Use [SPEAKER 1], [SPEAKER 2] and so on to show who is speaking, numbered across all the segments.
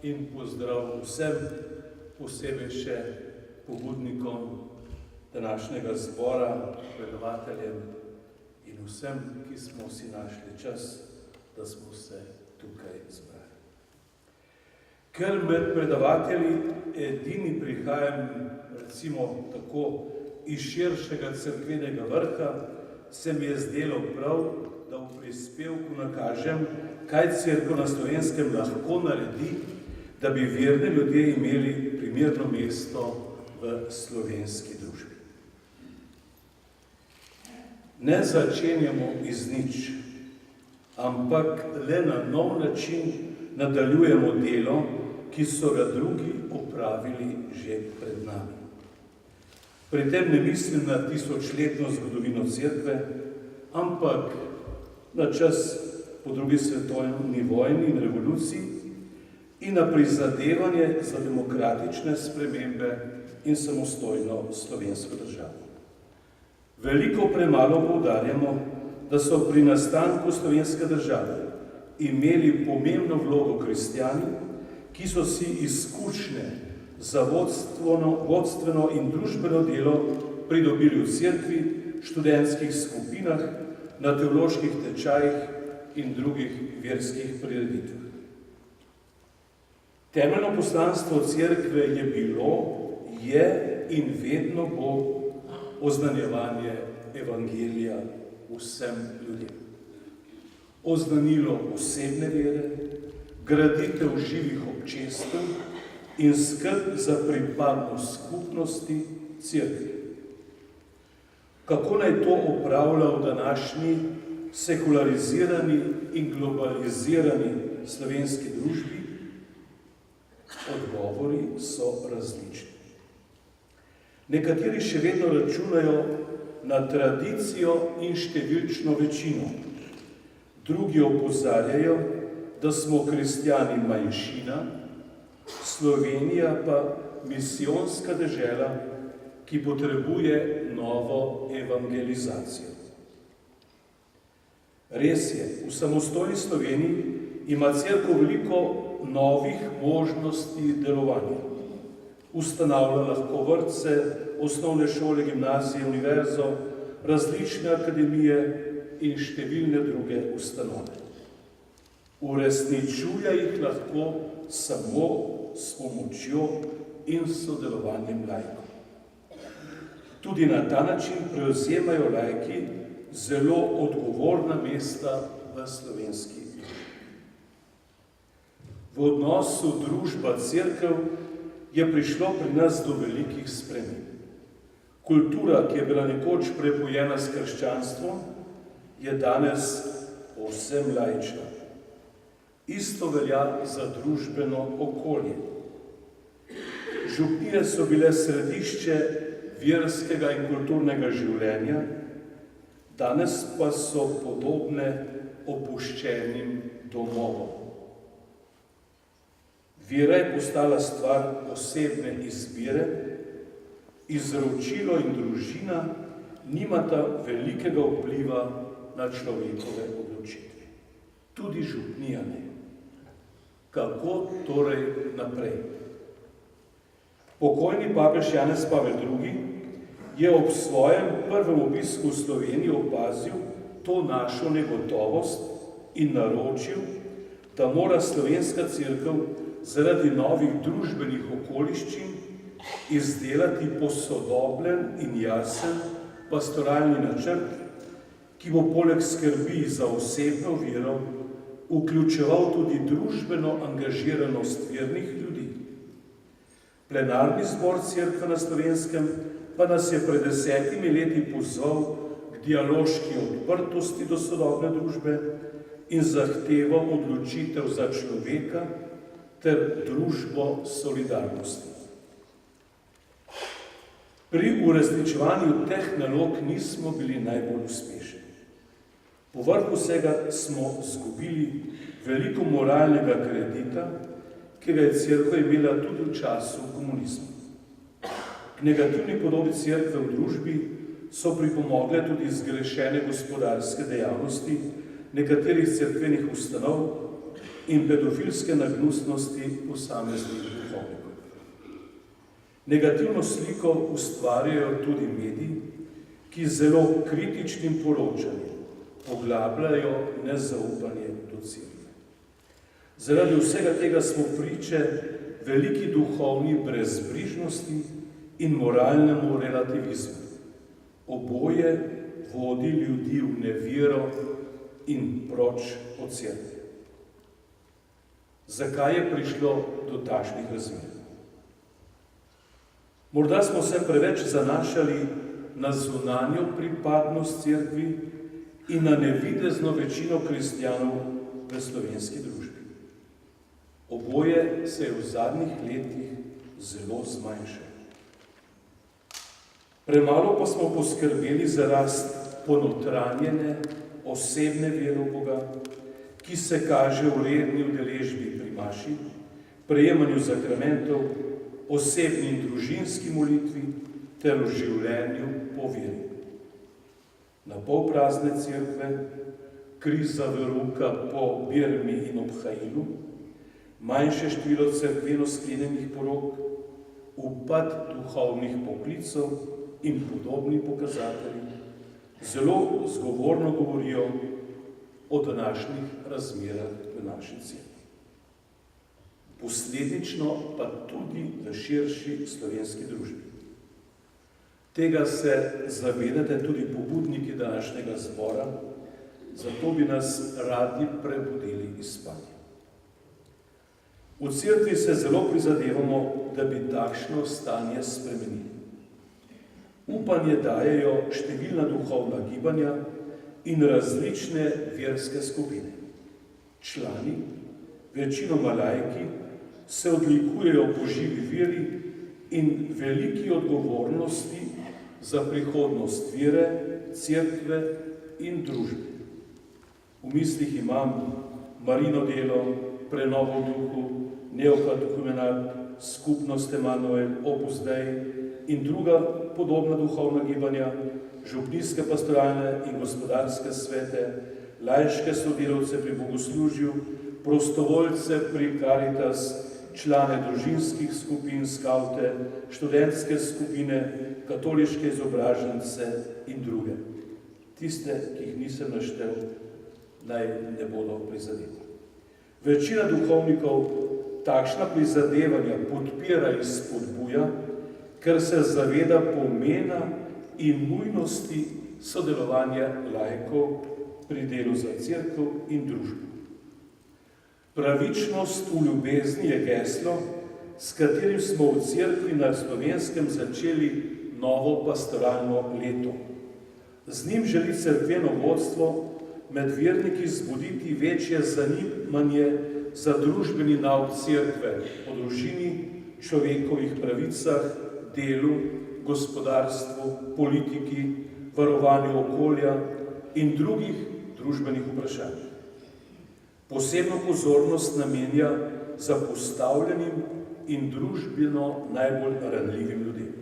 [SPEAKER 1] in pozdrav vsem, posebej še pobudnikom današnjega zbora, predavateljem in vsem, ki smo si našli čas, da smo se tukaj zbrali. Ker med predavatelji edini prihajam, recimo tako, iz širšega cerkvenega vrha, se mi je zdelo prav, da v prispevku nakažem, kaj Cerkev na Slovenskem lahko naredi, da bi verni ljudje imeli primerno mesto v slovenski družbi. Ne začenjamo iz nič, ampak le na nov način nadaljujemo delo, ki so ga drugi opravili že pred nami. Pri tem ne mislim na tisočletno zgodovino Cerkve, ampak na čas po drugi svetovni vojni in revoluciji in na prizadevanje za demokratične spremembe in samostojno slovensko državo. Veliko premalo poudarjamo, da so pri nastanku slovenske države imeli pomembno vlogo kristjani, ki so si izkušnje za vodstveno in družbeno delo pridobili v cerkvi, študentskih skupinah, na teoloških tečajih in drugih verskih prireditvah. Temeljno poslanstvo cerkve je bilo, je in vedno bo oznanjevanje evangelija vsem ljudem. Oznanilo osebne vere, graditev živih občestev in skrb za pripadnost skupnosti cerkve. Kako naj to opravlja v današnji sekularizirani in globalizirani slovenski družbi? Odgovori so različni. Nekateri še vedno računajo na tradicijo in številčno večino. Drugi opozarjajo, da smo kristjani manjšina, Slovenija pa misijonska dežela, ki potrebuje novo evangelizacijo. Res je, v samostojni Sloveniji ima cerkev veliko novih možnosti delovanja. Ustanavlja lahko vrtce, osnovne šole, gimnazije, univerzo, različne akademije in številne druge ustanove. Uresničuje jih lahko samo s pomočjo in sodelovanjem laikov. Tudi na ta način prevzemajo laiki zelo odgovorna mesta v slovenski družbi. V odnosu družba-cerkev je prišlo pri nas do velikih sprememb. Kultura, ki je bila nekoč prepojena s krščanstvom, je danes povsem laična. Isto velja za družbeno okolje. Župnije so bile središče verskega in kulturnega življenja, danes pa so podobne opuščenim domovom. Vera je postala stvar osebne izbire, izročilo in družina nimata velikega vpliva na človekove odločitve. Tudi župnija ne. Kako torej naprej? Pokojni papež Janez Pavel II. Je ob svojem prvem obisku v Sloveniji opazil to našo negotovost in naročil, da mora slovenska cerkev zaradi novih družbenih okoliščin izdelati posodobljen in jasen pastoralni načrt, ki bo poleg skrbi za osebno vero vključeval tudi družbeno angažiranost vernih ljudi. Plenarni zbor Cerkve na Slovenskem pa nas je pred 10 leti pozval k dialoški odprtosti do sodobne družbe in zahteval odločitev za človeka ter družbo solidarnosti. Pri uresničevanju teh nalog nismo bili najbolj uspešni. Povrh vsega smo izgubili veliko moralnega kredita, ki ga je cerkev imela tudi v času komunizma. K negativni podobi cerkve v družbi so pripomogle tudi zgrešene gospodarske dejavnosti nekaterih cerkvenih ustanov, in pedofilske nagnusnosti posameznih duhovnikov. Negativno sliko ustvarjajo tudi mediji, ki z zelo kritičnim poročanjem poglabljajo nezaupanje do cerkve. Zaradi vsega tega smo priče veliki duhovni brezbrižnosti in moralnemu relativizmu. Oboje vodi ljudi v nevero in proč od cerkve. Zakaj je prišlo do takšnih razmer? Morda smo se preveč zanašali na zunanjo pripadnost cerkvi in na nevidezno večino kristjanov v slovenski družbi. Oboje se je v zadnjih letih zelo zmanjšalo. Premalo pa smo poskrbeli za rast ponotranjene, osebne vere v Boga, ki se kaže v redni udeležbi pri maši, prejemanju sakramentov, osebni in družinski molitvi ter v življenju po veri. Na pol prazne cerkve, kriza veruka po Birmi in Obhailu, manjše število cerkveno sklenjenih porok, upad duhovnih poklicov in podobni pokazatelji zelo zgovorno govorijo o današnjih razmerah v naši cerkvi. Posledično pa tudi v širši slovenski družbi. Tega se zavedate tudi pobudniki današnjega zbora, zato bi nas radi prebudili iz spanja. V cerkvi se zelo prizadevamo, da bi takšno stanje spremenili. Upanje dajejo številna duhovna gibanja in različne verske skupine. Člani, večinoma laiki, se odlikujejo po živi veri in veliki odgovornosti za prihodnost vere, cerkve in družbe. V mislih imam Marino delo, Prenovo v duhu, Neokatehumenat, Skupnost Emanuel, Opus Dei in druga podobna duhovna gibanja, župnijske pastoralne in gospodarske svete, laiške sodelavce pri bogoslužju, prostovoljce pri Caritas, člane družinskih skupin, skavte, študentske skupine, katoliške izobražence in druge. Tiste, ki jih nisem naštel, naj ne bodo prizadeti. Večina duhovnikov takšna prizadevanja podpira in spodbuja, ker se zaveda pomena in nujnosti sodelovanja laikov pri delu za cerkev in družbo. Pravičnost v ljubezni je geslo, s katerim smo v cerkvi na Slovenskem začeli novo pastoralno leto. Z njim želi cerkveno vodstvo med verniki zbuditi večje zanimanje za družbeni nauk cerkve o družini, človekovih pravicah, delu, gospodarstvu, politiki, varovanju okolja in drugih družbenih vprašanj. Posebno pozornost namenja zapostavljenim in družbeno najbolj ranljivim ljudem.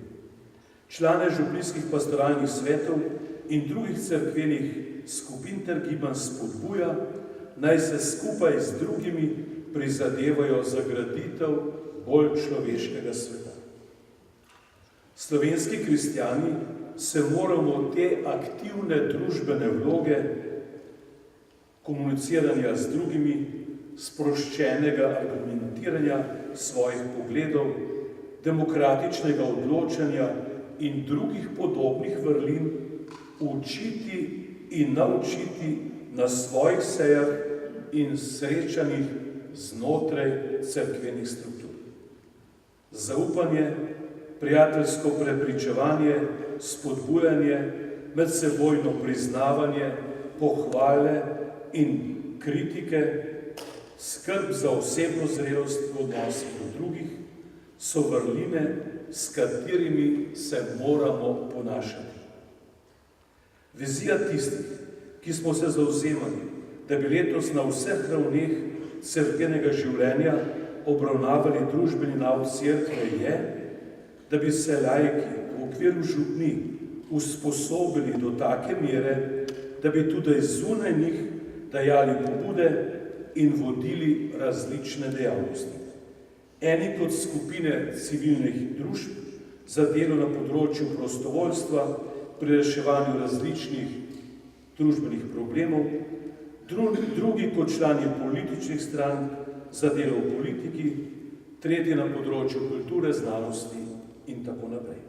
[SPEAKER 1] Člane župnijskih pastoralnih svetov in drugih cerkvenih skupin ter gibanj spodbuja, naj se skupaj z drugimi prizadevajo za graditev bolj človeškega sveta. Slovenski kristjani se moramo te aktivne družbene vloge, komuniciranja z drugimi, sproščenega argumentiranja svojih pogledov, demokratičnega odločanja in drugih podobnih vrlin učiti in naučiti na svojih sejah in srečanjih znotraj cerkvenih struktur. Zaupanje, prijateljsko prepričevanje, spodbujanje, medsebojno priznavanje, pohvale in kritike, skrb za osebno zrelost v odnosih do drugih, so vrline, s katerimi se moramo ponašati. Vizija tistih, ki smo se zavzemali, da bi letos na vseh ravneh cerkvenega življenja obravnavali družbeni nauk cerkve, je, da bi se laiki v okviru župnij usposobili do take mere, da bi tudi zunaj njih dajali pobude in vodili različne dejavnosti. Eni kot skupine civilnih družb za delo na področju prostovoljstva pri reševanju različnih družbenih problemov, drugi kot člani političnih strank za delo v politiki, tretji na področju kulture, znanosti in tako naprej.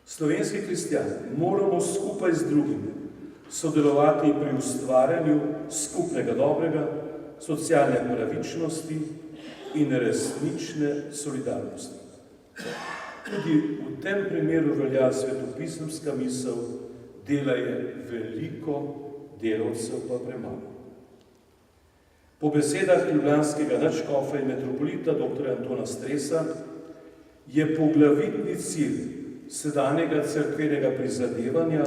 [SPEAKER 1] Slovenski kristjani moramo skupaj z drugimi sodelovati pri ustvarjanju skupnega dobrega, socialne pravičnosti in resnične solidarnosti. Tudi v tem primeru velja svetopisemska misel, dela je veliko, delavcev pa premalo. Po besedah ljubljanskega nadškofa in metropolita dr. Antona Stresa je poglavitni cilj sedanjega cerkvenega prizadevanja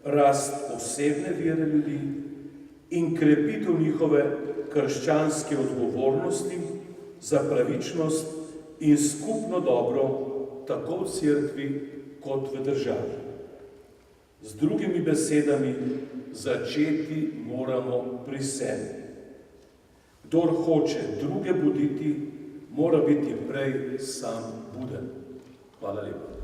[SPEAKER 1] rast osebne vere ljudi in krepitev njihove krščanske odgovornosti za pravičnost in skupno dobro tako v cerkvi kot v državi. Z drugimi besedami, začeti moramo pri sebi. Kdor hoče druge buditi, mora biti prej sam buden. Hvala lepa.